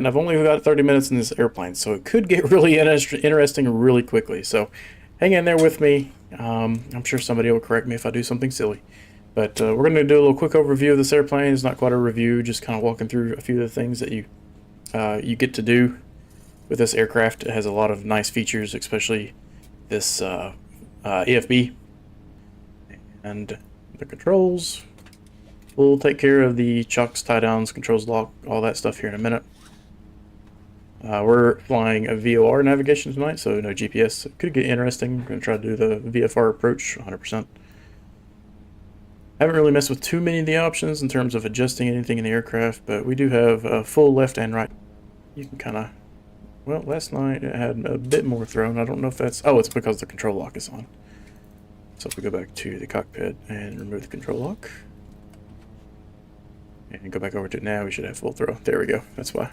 And I've only got 30 minutes in this airplane, so it could get really interesting really quickly. So hang in there with me. I'm sure somebody will correct me if I do something silly. But we're going to do a little quick overview of this airplane. It's not quite a review, just kind of walking through a few of the things that you get to do with this aircraft. It has a lot of nice features, especially this EFB. And the controls. We'll take care of the chocks, tie downs, controls lock, all that stuff here in a minute. We're flying a VOR navigation tonight, so no GPS. It could get interesting. I'm going to try to do the VFR approach 100%. Haven't really messed with too many of the options in terms of adjusting anything in the aircraft, but we do have full left and right. You can kind of, well, last night it had a bit more thrown. I don't know if that's, oh, it's because the control lock is on. So if we go back to the cockpit and remove the control lock, and go back over to it now, we should have full throw. There we go. That's why.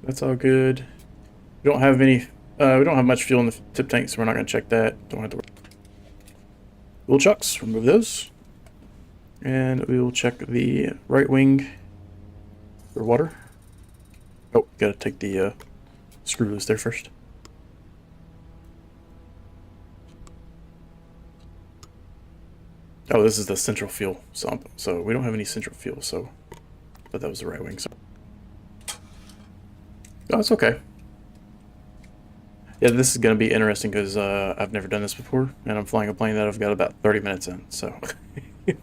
That's all good. We don't have any, we don't have much fuel in the tip tank, so we're not going to check that. Don't have to worry. Fuel chocks, remove those. And we will check the right wing for water. Oh, gotta take the screw loose there first. Oh, this is the central fuel sump, so we don't have any central fuel, so I thought that was the right wing. So. Oh, it's okay. Yeah, this is going to be interesting because I've never done this before, and I'm flying a plane that I've got about 30 minutes in, so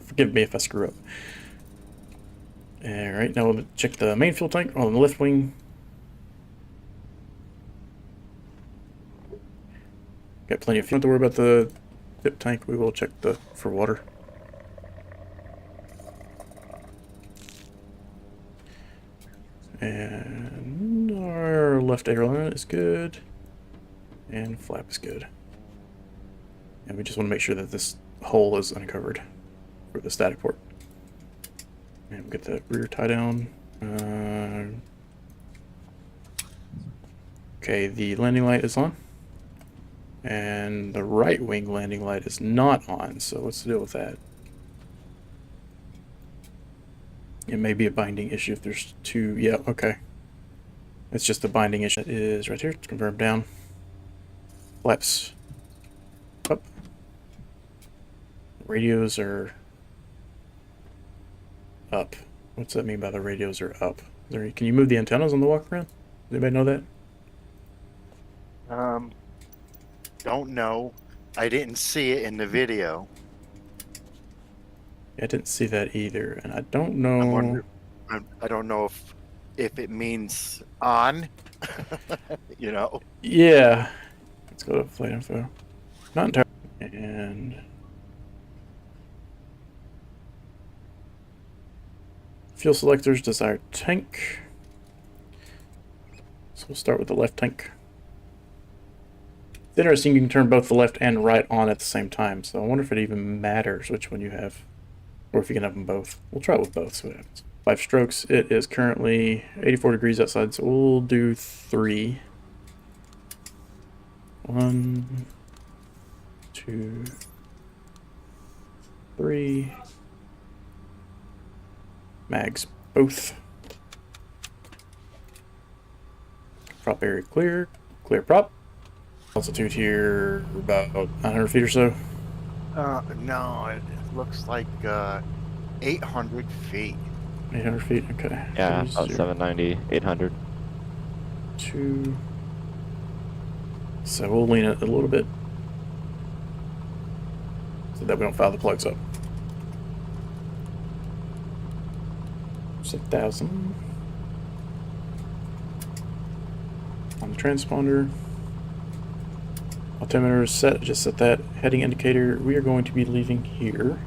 forgive me if I screw up. Alright, now we'll check the main fuel tank on the left wing. Got plenty of fuel. Don't worry about the tip tank. We will check for water. And our left aileron is good. And flap is good. And we just want to make sure that this hole is uncovered for the static port. And we'll get the rear tie down. Okay, the landing light is on. And the right wing landing light is not on, so what's the deal with that? It may be a binding issue if there's two. Yeah, okay. It's just a binding issue. It is right here. It's confirmed down. Flaps up. Radios are up. What's that mean by the radios are up? Can you move the antennas on the walk around? Does anybody know that? Don't know. I didn't see it in the video. Yeah, I didn't see that either, and I don't know. I don't know if it means on. You know. Yeah. Let's go to flight info. Not entirely. And fuel selectors, desired tank. So we'll start with the left tank. It's interesting you can turn both the left and right on at the same time, so I wonder if it even matters which one you have, or if you can have them both. We'll try it with both, see what happens. 5 strokes. It is currently 84 degrees outside, so we'll do 3. 1, 2, 3. Mags both. Prop area clear. Clear prop. Altitude here about 900 feet or so. No, it looks like 800 feet. 800 feet, okay. Yeah, about 790, 800. 2. So we'll lean it a little bit so that we don't foul the plugs up. It's 1,000 on the transponder. Altimeter is set. Just set that heading indicator. We are going to be leaving here.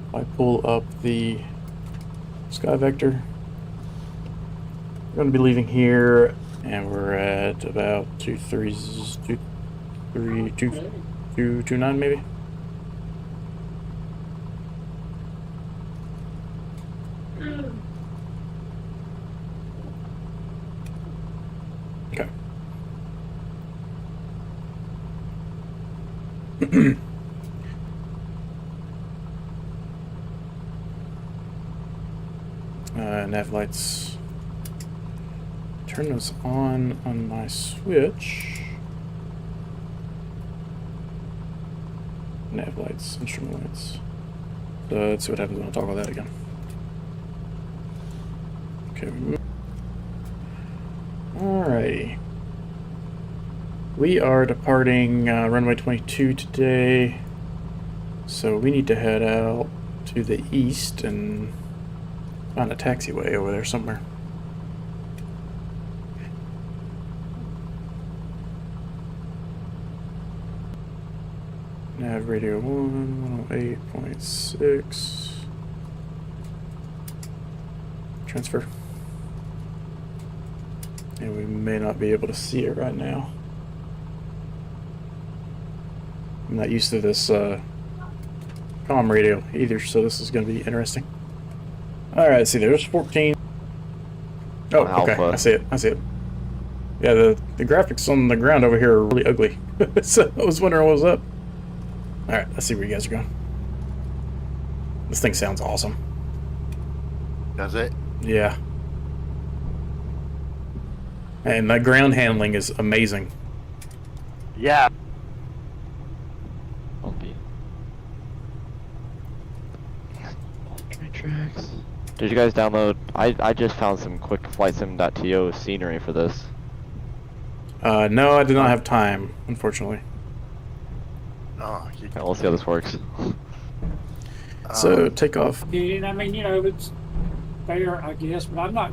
If I pull up the sky vector, we're going to be leaving here, and we're at about 229 maybe. Okay. Nav lights turn those on my switch. Nav lights, instrument lights. So let's see what happens when I talk about that again. Okay. Alrighty. We are departing runway 22 today, so we need to head out to the east and find a taxiway over there somewhere. Nav radio 108.6. Transfer. And we may not be able to see it right now. I'm not used to this comm radio either, so this is going to be interesting. Alright, let's see, there's 14. Oh, okay, I see it, I see it. Yeah, the graphics on the ground over here are really ugly. So I was wondering what was up. Alright, let's see where you guys are going. This thing sounds awesome. Does it? Yeah. And that ground handling is amazing. Yeah. Tracks. Did you guys download? I just found some quick flightsim.to scenery for this. No, I did not have time, unfortunately. Oh, Okay, we'll see how this works. So take off. And I mean, you know, it's fair, I guess, but I'm not.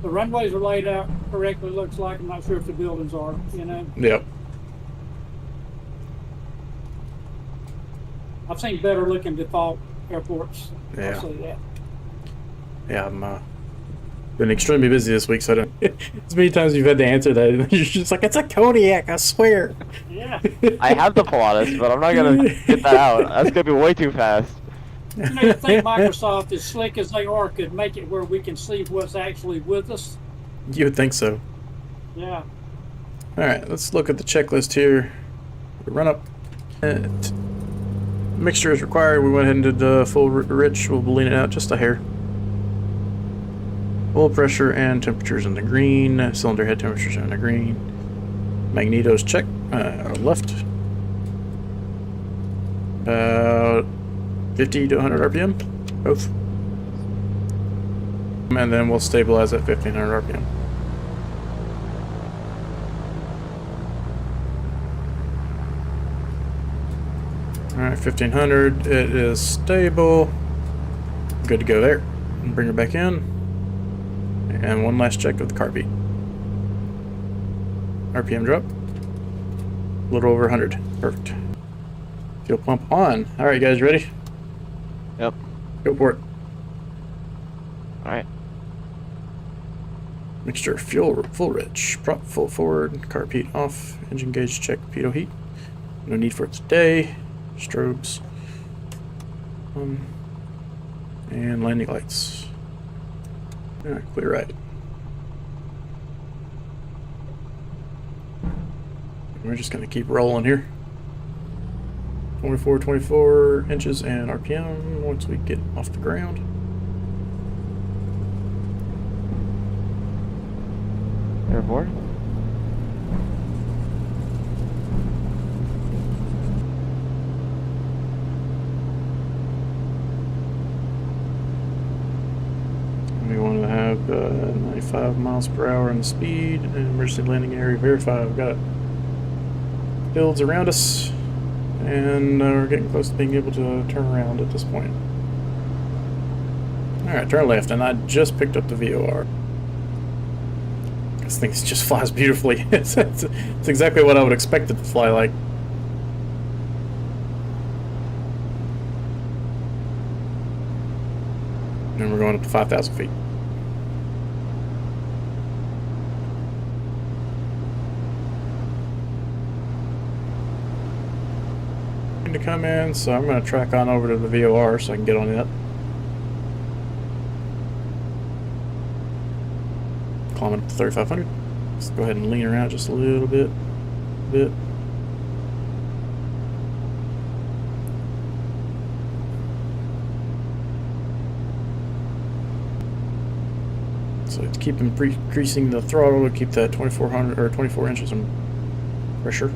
The runways are laid out correctly. Looks like I'm not sure if the buildings are. You know. Yep. I've seen better looking default airports. Yeah. I'll say that. Yeah, I'm been extremely busy this week, so I don't. As many times you've had to answer that, you're just like, it's a Kodiak, I swear. Yeah. I have the Pilatus, but I'm not gonna get that out. That's gonna be way too fast. You know, you think Microsoft, as slick as they are, could make it where we can see what's actually with us? You would think so. Yeah. All right, let's look at the checklist here. Run up. Mixture is required. We went ahead and did the full rich. We'll lean it out just a hair. Oil pressure and temperatures in the green. Cylinder head temperatures are in the green. Magnetos check. Left. About 50 to 100 RPM. Both. And then we'll stabilize at 1500 RPM. Alright, 1500. It is stable. Good to go there. Bring her back in. And one last check of the car beat. RPM drop. A little over 100. Perfect. Fuel pump on. Alright, guys, ready? Yep. Go for it. Alright. Mixture fuel full rich. Prop full forward. Car heat off. Engine gauge check. Pitot heat. No need for it today. Strobes. And landing lights. Alright, clear right. We're just going to keep rolling here. 24 inches and RPM once we get off the ground. Airborne. We want to have 95 miles per hour in speed and emergency landing area verified. We've got fields around us, and we're getting close to being able to turn around at this point. Alright, turn left, and I just picked up the VOR. This thing just flies beautifully. It's exactly what I would expect it to fly like. And we're going up to 5,000 feet. To come in, so I'm going to track on over to the VOR so I can get on it. Climbing up to 3,500. Let's go ahead and lean around just a little bit. So to keep increasing the throttle to keep that 2400 or 24 inches of pressure.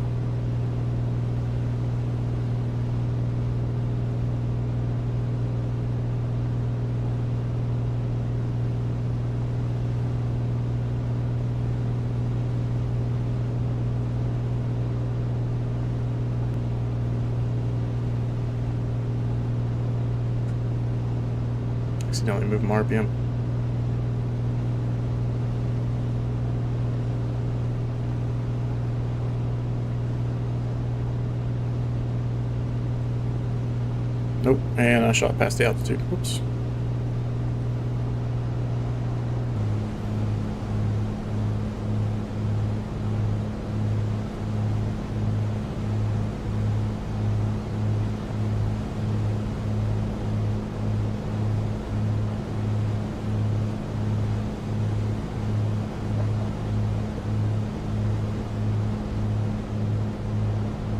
Accidentally moving my RPM. Nope, and I shot past the altitude. Whoops.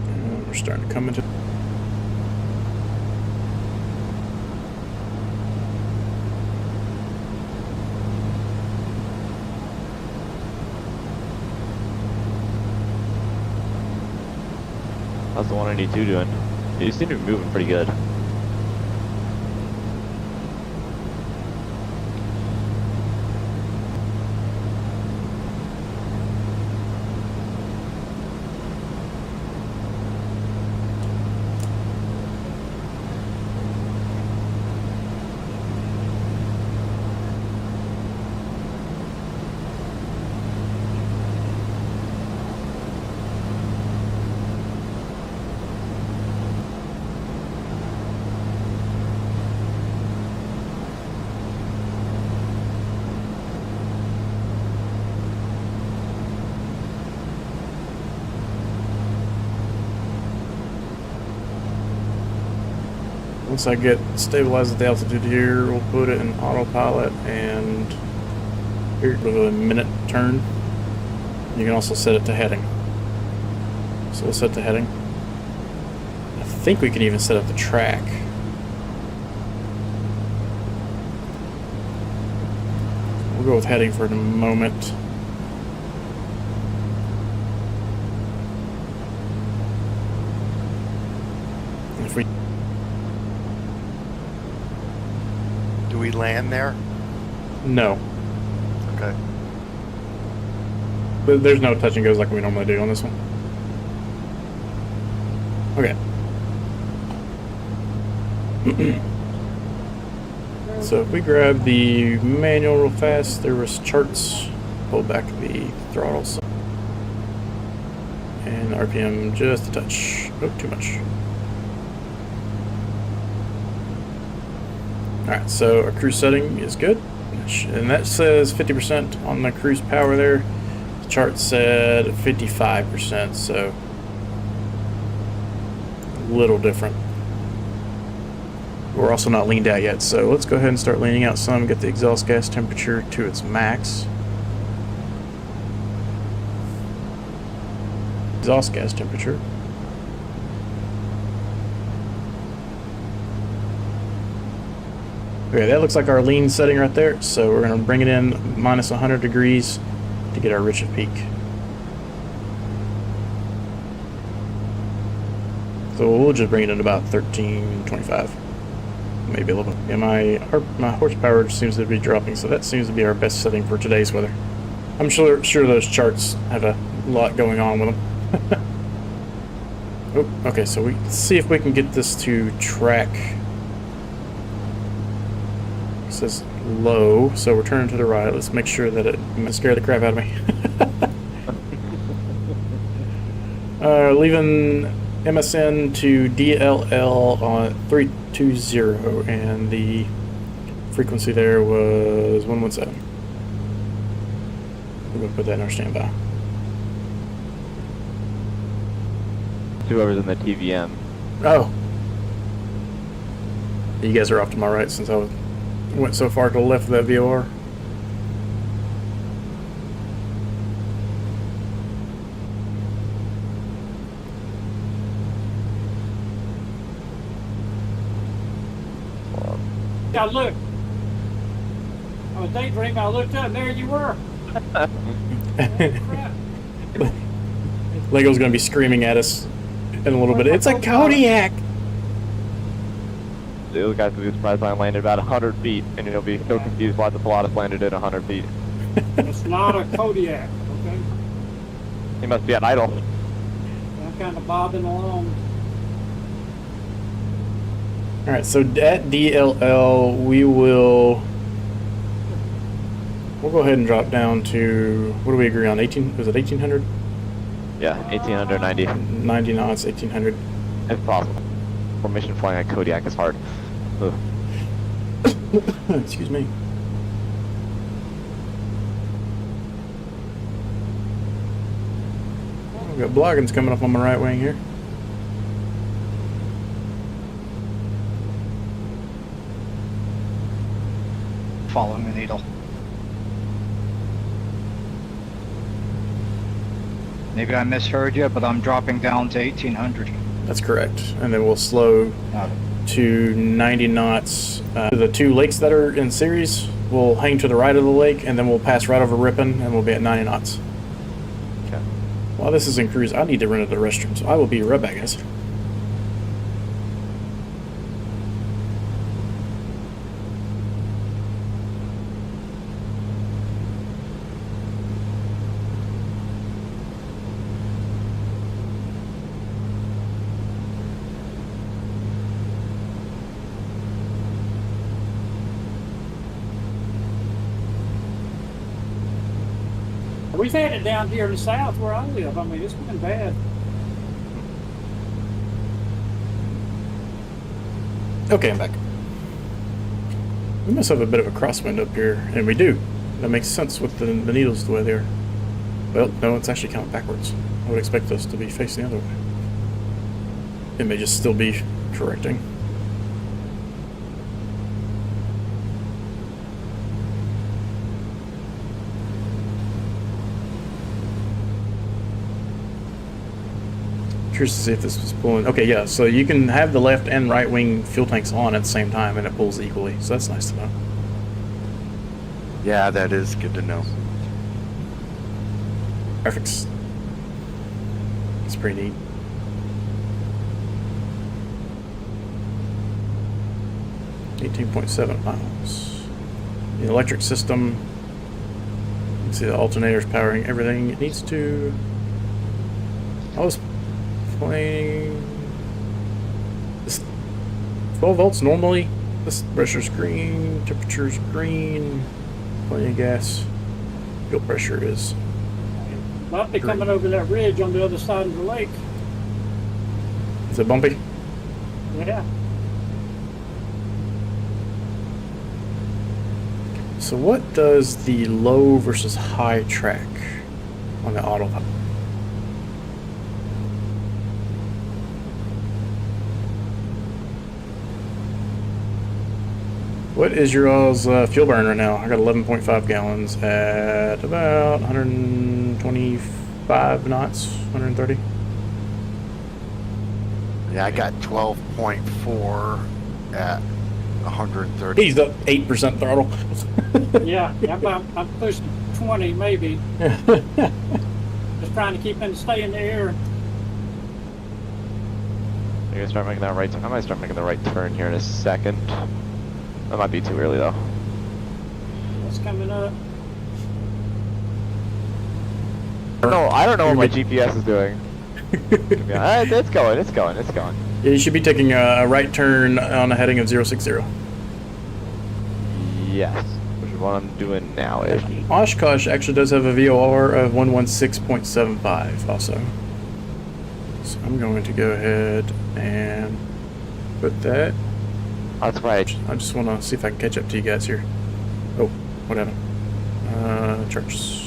And we're starting to come into. How's the 192 doing? You seem to be moving pretty good. Once I get stabilized at the altitude here, we'll put it in autopilot, and here with a minute turn. You can also set it to heading. So we'll set the heading. I think we can even set up the track. We'll go with heading for the moment. If we Do we land there? no, Okay. but there's no touch and goes like we normally do on this one. Okay. So if we grab the manual real fast, there was charts, pull back the throttles, and RPM just a touch. Oh, too much. Alright, so our cruise setting is good, and that says 50% on the cruise power there. The chart said 55%, so a little different. We're also not leaned out yet, so let's go ahead and start leaning out some, get the exhaust gas temperature to its max. Exhaust gas temperature. Okay, that looks like our lean setting right there, so we're going to bring it in minus 100 degrees to get our Richard peak. So we'll just bring it in about 1325. Maybe a little bit. Yeah, my horsepower seems to be dropping, so that seems to be our best setting for today's weather. I'm sure those charts have a lot going on with them. Oh, okay, so let's see if we can get this to track. It says low, so we're turning to the right. Let's make sure that it scared the crap out of me. Leaving MSN to DLL on 320, and the frequency there was 117. We're going to put that in our standby. Whoever's in the TVM. Oh. You guys are off to my right since I went so far to the left of that VOR. Now look, having a daydream. I looked up and there you were. Oh, crap. Lego's gonna be screaming at us in a little bit. It's a Kodiak! The other guy's gonna be surprised I landed about 100 feet, and he'll be so confused why the Pilatus landed at 100 feet. It's not a Kodiak, okay? He must be at idle. I'm kind of bobbing along. Alright, so at DLL, we'll go ahead and drop down to, what do we agree on, 18, was it 1800? Yeah, 1890, 90 knots, 1800. if possible. Formation flying at Kodiak is hard. Ugh. Excuse me. I've got Bloggins coming up on my right wing here. Following the needle. Maybe I misheard you, but I'm dropping down to 1800. That's correct. And then we'll slow to 90 knots. The two lakes that are in series will hang to the right of the lake, and then we'll pass right over Ripon, and we'll be at 90 knots. Okay. While this is in cruise, I need to run to the restroom, so I will be right back, guys. We've had it down here in the south where I live. I mean, it's been bad. Okay, I'm back. We must have a bit of a crosswind up here, and we do. That makes sense with the needles the way they are. Well, no, it's actually counting backwards. I would expect us to be facing the other way. It may just still be correcting. Curious to see if this was pulling. Okay, yeah, so you can have the left and right wing fuel tanks on at the same time and it pulls equally, so that's nice to know. Yeah, that is good to know. Graphics. It's pretty neat. .7 miles. The electric system. You can see the alternators powering everything it needs to. I was playing this 12 volts normally. This pressure's green, temperature's green, plenty of gas. Fuel pressure is Might be coming over that ridge on the other side of the lake. Is it bumpy? Yeah. So what does the low versus high track on the auto? What is your all's fuel burn right now? I got 11.5 gallons at about 125 knots, 130. Yeah, I got 12.4 at 130. He's up 8% throttle. Yeah, I'm pushing 20 maybe. Just trying to stay in the air. You're gonna start making that right turn. I might start making the right turn here in a second. That might be too early though. What's coming up? No, I don't know what my GPS is doing. It's going. Yeah, you should be taking a right turn on a heading of 060. Yes, which is what I'm doing now-ish. Oshkosh actually does have a VOR of 116.75 also. So I'm going to go ahead and put that. That's right. I just want to see if I can catch up to you guys here. Oh, what happened? Charts.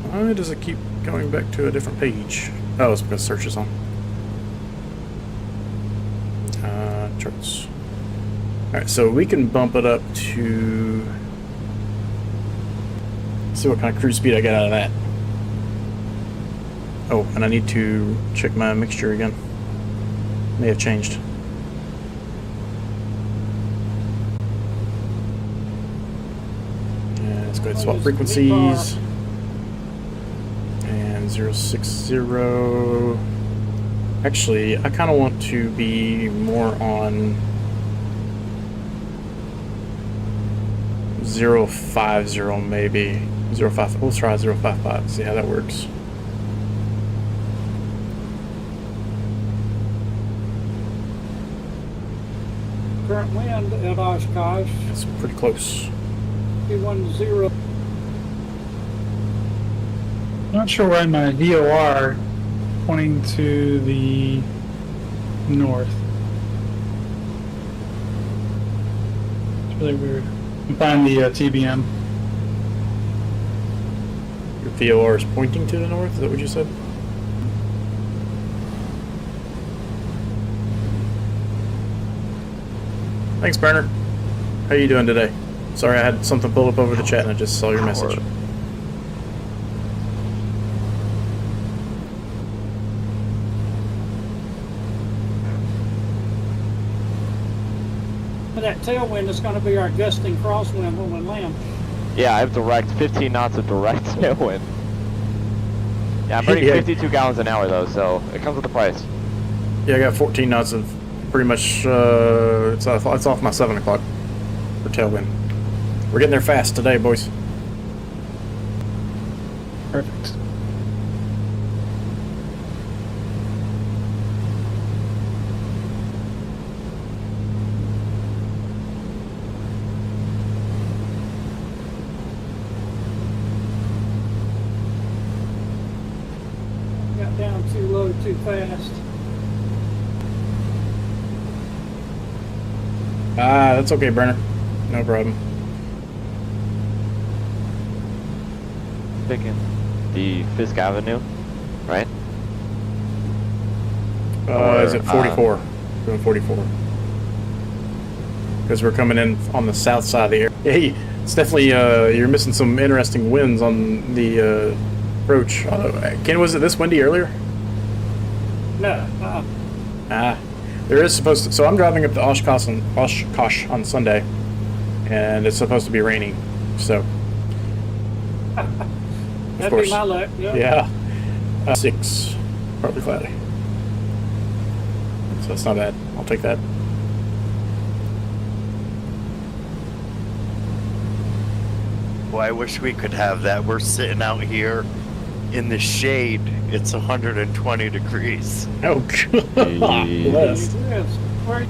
Why does it keep going back to a different page? Oh, it's because search is on. Charts. Alright, so we can bump it up to... see what kind of cruise speed I get out of that. Oh, and I need to check my mixture again. May have changed. ahead and swap frequencies. And 060. Actually, I kind of want to be more on 050 maybe. 05. Let's try 055. See how that works. Current wind at Oshkosh, It's pretty close. 210. Not sure why my VOR pointing to the north. It's really weird. I'm finding the TBM. Your VOR is pointing to the north. Is that what you said? Thanks, Burner. How you doing today? Sorry, I had something pulled up over the chat and I just saw your message. That tailwind is going to be our gusting crosswind when we land. Yeah, I have direct 15 knots of direct tailwind. Yeah, I'm burning Yeah. 52 gallons an hour though, so it comes with a price. Yeah, I got 14 knots of pretty much. It's off my 7 o'clock for tailwind. We're getting there fast today, boys. Perfect. Got down too low too fast. Ah, that's okay, Burner. No problem. Thinking the FISK Avenue, right? Is it 44? Doing 44. Because we're coming in on the south side of the air. Hey, it's definitely, you're missing some interesting winds on the approach. Ken, was it this windy earlier? No, Ah, there is supposed to. So I'm driving up to Oshkosh on Sunday, and it's supposed to be raining. So, of that'd course, be my luck. Yep. yeah, 6, partly cloudy. So that's not bad. I'll take that. Boy, I wish we could have that. We're sitting out here in the shade. It's 120 degrees. Oh, God. Bless. Yes. Where-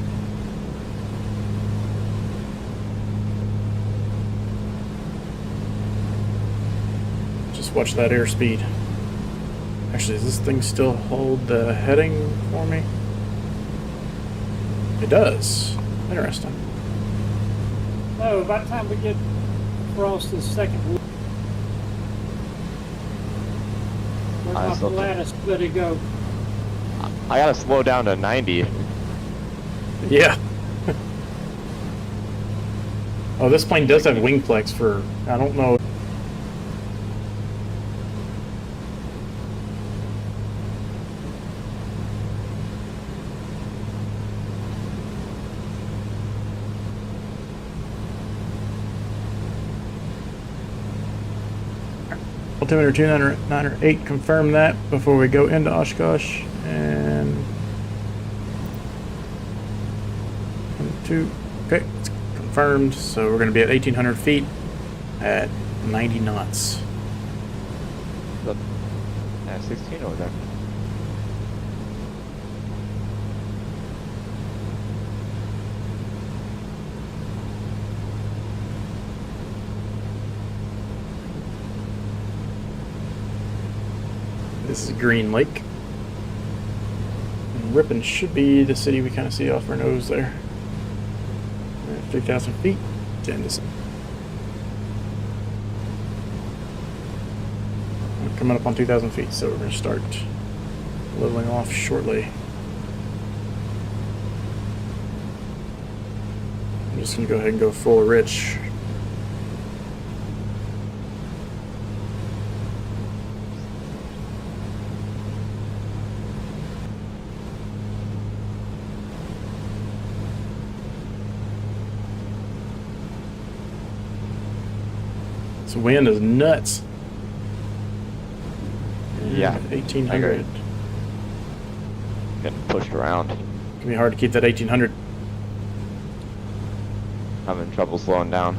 Just watch that airspeed. Actually, does this thing still hold the heading for me? It does. Interesting. No, by the time we get across the second loop, we're I not still to let us let it go. I gotta slow down to 90. Yeah. Oh, this plane does have wing flex for, I don't know. Altimeter 298, confirm that before we go into Oshkosh. And 2, okay, it's confirmed. So we're going to be at 1,800 feet at 90 knots. Yeah, 16 over there. This is Green Lake. And Ripon should be the city we kind of see off our nose there. We're at 3,000 feet. We're coming up on 2,000 feet, so we're going to start leveling off shortly. I'm just going to go ahead and go full rich. This wind is nuts. Yeah, 1800. getting pushed around. Gonna be hard to keep that 1800. Having trouble slowing down.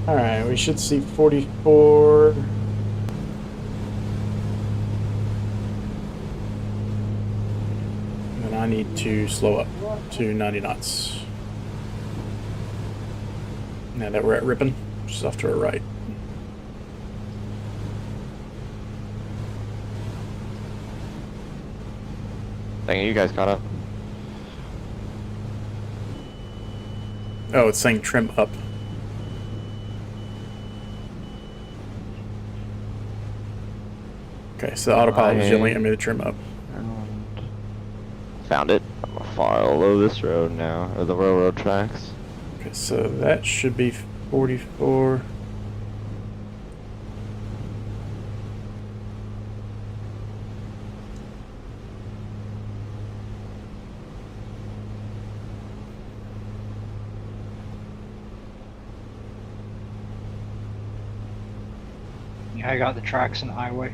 Alright, we should see 44. And then I need to slow up to 90 knots. Now that we're at Ripon, just off to our right. Dang it, you guys caught up. Oh, it's saying trim up. Okay, so the autopilot is yelling at me to trim up. Found it. I'm far below this road now, or the railroad tracks. Okay, so that should be 44. Yeah, I got the tracks and highway.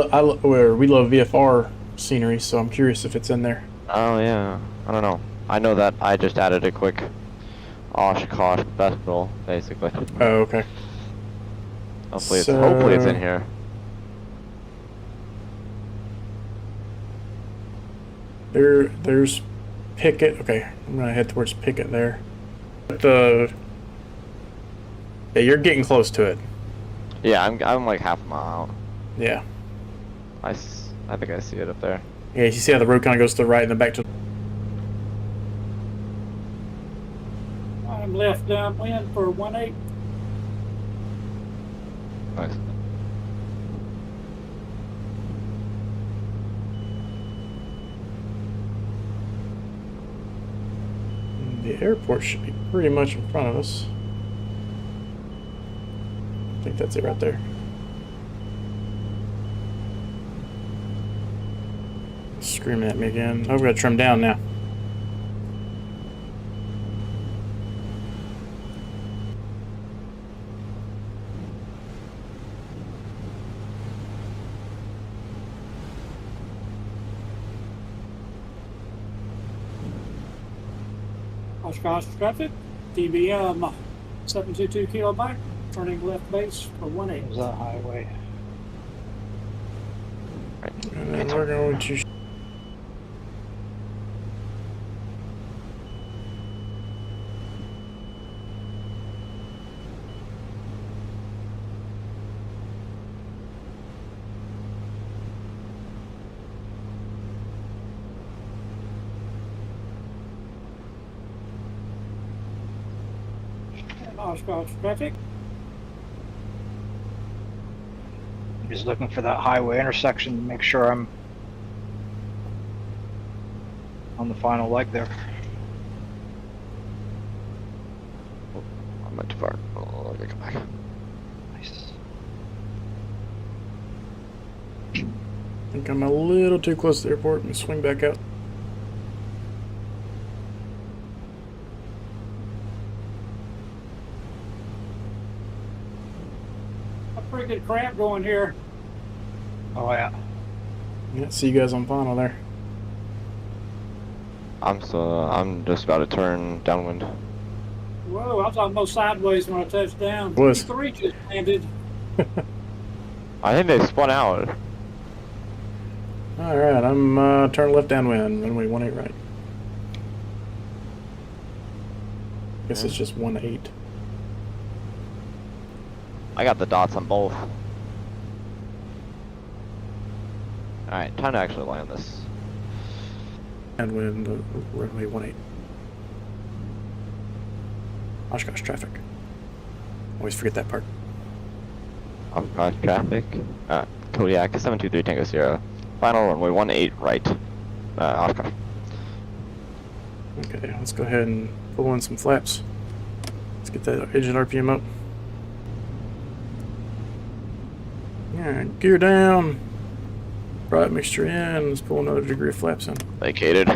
We love VFR scenery, so I'm curious if it's in there. Oh yeah, I don't know. I know that I just added a quick Oshkosh festival, basically. Oh, okay. Hopefully it's So- in here. There's Pickett. Okay, I'm gonna head towards Pickett there. But yeah, you're getting close to it. Yeah, I'm like half a mile out. Yeah. I think I see it up there. Yeah, you see how the road kind of goes to the right and then back to. I'm left downwind for 1/8. Nice. The airport should be pretty much in front of us. I think that's it right there. Screaming at me again. Oh, we gotta trim down now. Oshkosh traffic, TBM 722 kilo back, turning left base for 1/8. There's that highway. And then we're going to. And Oshkosh traffic, Just looking for that highway intersection to make sure I'm on the final leg there. I'm not too far. Oh, let me come back. Nice. I think I'm a little too close to the airport and swing back out. a pretty good cramp going here. Oh yeah. Yeah, see you guys on final there. I'm just about to turn downwind. Whoa, I was almost sideways when I touched down. Was. 3 just landed. I think they spun out. Alright, I'm turn left downwind, runway 18 right. Guess it's just 18. I got the dots on both. Alright, time to actually land this. Downwind, runway 18. Oshkosh traffic. Always forget that part. Oshkosh traffic. Kodiak 723 Tango Sierra. Final runway 18 right. Oshkosh. Okay, let's go ahead and pull in some flaps. Let's get that engine RPM up. Yeah, gear down. Right mixture in. Let's pull another degree of flaps in. Vacated.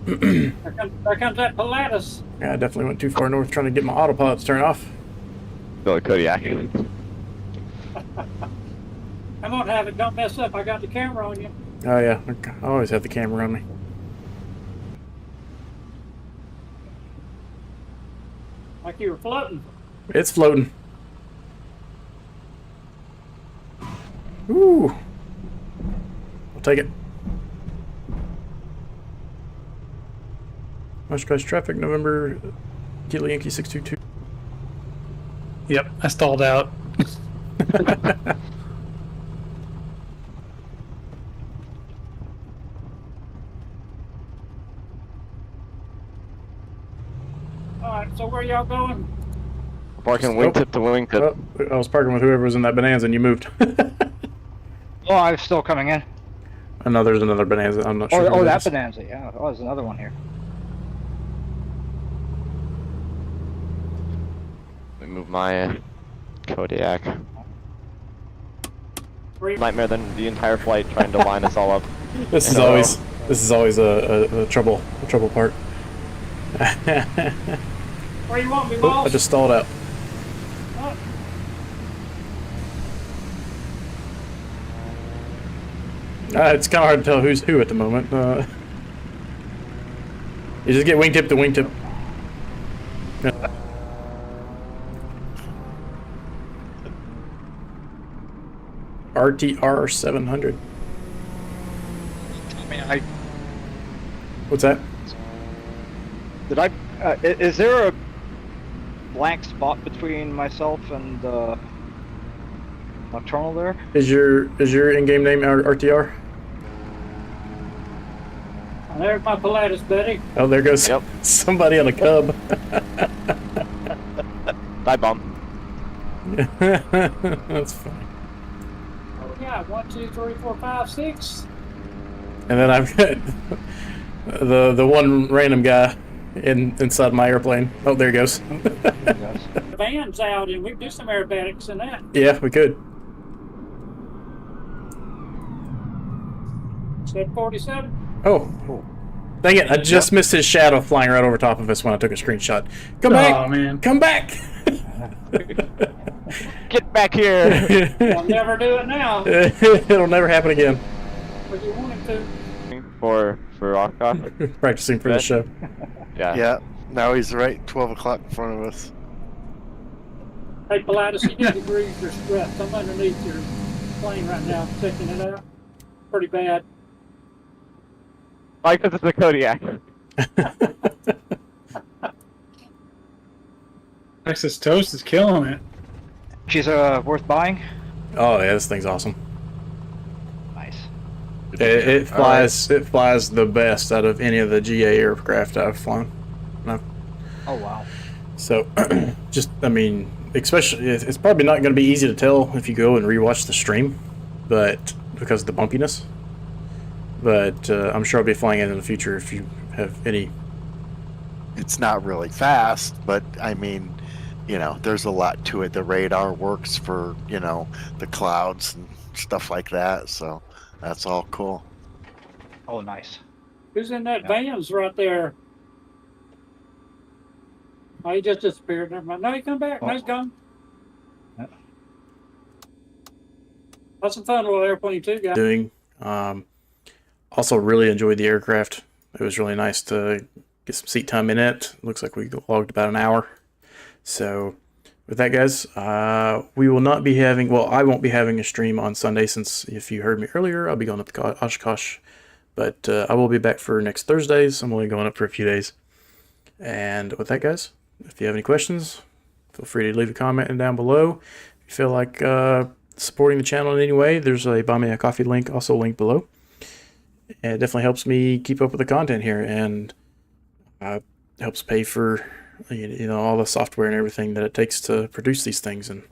There comes that Pilatus. Yeah, I definitely went too far north trying to get my autopilot to turn off. Go to Kodiak. Come on, have it. Don't mess up. I got the camera on you. Oh yeah, I always have the camera on me. Like you were floating. It's floating. Ooh. I'll take it. Oshkosh traffic, November, Kilo Yankee 622. Yep, I stalled out. All right, so where y'all going? Parking wingtip to wingtip. Well, I was parking with whoever was in that Bonanza and you moved. Oh, I'm still coming in. I know there's another Bonanza. I'm not sure. Oh, who it that is. Bonanza. Yeah. Oh, there's another one here. Let me move my Kodiak. Nightmare than the entire flight trying to line us all up. This is always a trouble part. Where you want me, Oh, boss? I just stalled out. Oh, It's kind of hard to tell who's who at the moment. You just get wingtip to wingtip. RTR 700. I mean, I What's that? did I. Is there a blank spot between myself and Nocturnal there? Is your in-game name RTR? there's my Pilatus, buddy. Oh, there goes Yep. somebody on a Cub. Dive bomb. That's funny. Oh, yeah, 1, 2, 3, 4, 5, 6. And then I've got the one random guy inside my airplane. Oh, there he goes. The van's out, and we can do some aerobatics in that. Yeah, we could. Said 47. Oh. Dang it, I just missed his shadow flying right over top of us when I took a screenshot. Come back! Oh, man. Come back! Get back here! I'll never do it now. It'll never happen again. But you want him to. for Oshkosh. Practicing for the show. Yeah. Yeah, now he's right 12 o'clock in front of us. Hey, Pilatus, you need to grease your struts. I'm underneath your plane right now, checking it out. Pretty bad. Like this is the Kodiak. Texas Toast is killing it. She's worth buying. Oh yeah, this thing's awesome. Nice. It flies. It flies the best out of any of the GA aircraft I've flown. No. Oh wow. So, just I mean, especially it's probably not going to be easy to tell if you go and rewatch the stream, but because of the bumpiness. But I'm sure I'll be flying it in the future if you have any. It's not really fast, but I mean, you know, there's a lot to it. The radar works for, you know, the clouds and stuff like that. So that's all cool. Oh nice. Who's in that van's right there? Oh, he just disappeared. Never mind. No, he come back. No, he's gone. Yeah. That's some fun little airplane too, guys. Doing. Also, really enjoyed the aircraft. It was really nice to get some seat time in it. Looks like we logged about an hour. So, with that, guys, we will not be having. Well, I won't be having a stream on Sunday since, if you heard me earlier, I'll be going up to Oshkosh. But I will be back for next Thursdays. I'm only going up for a few days. And with that, guys, if you have any questions, feel free to leave a comment down below. If you feel like supporting the channel in any way, there's a Buy Me a Coffee link also linked below. And it definitely helps me keep up with the content here, and helps pay for, you know, all the software and everything that it takes to produce these things. And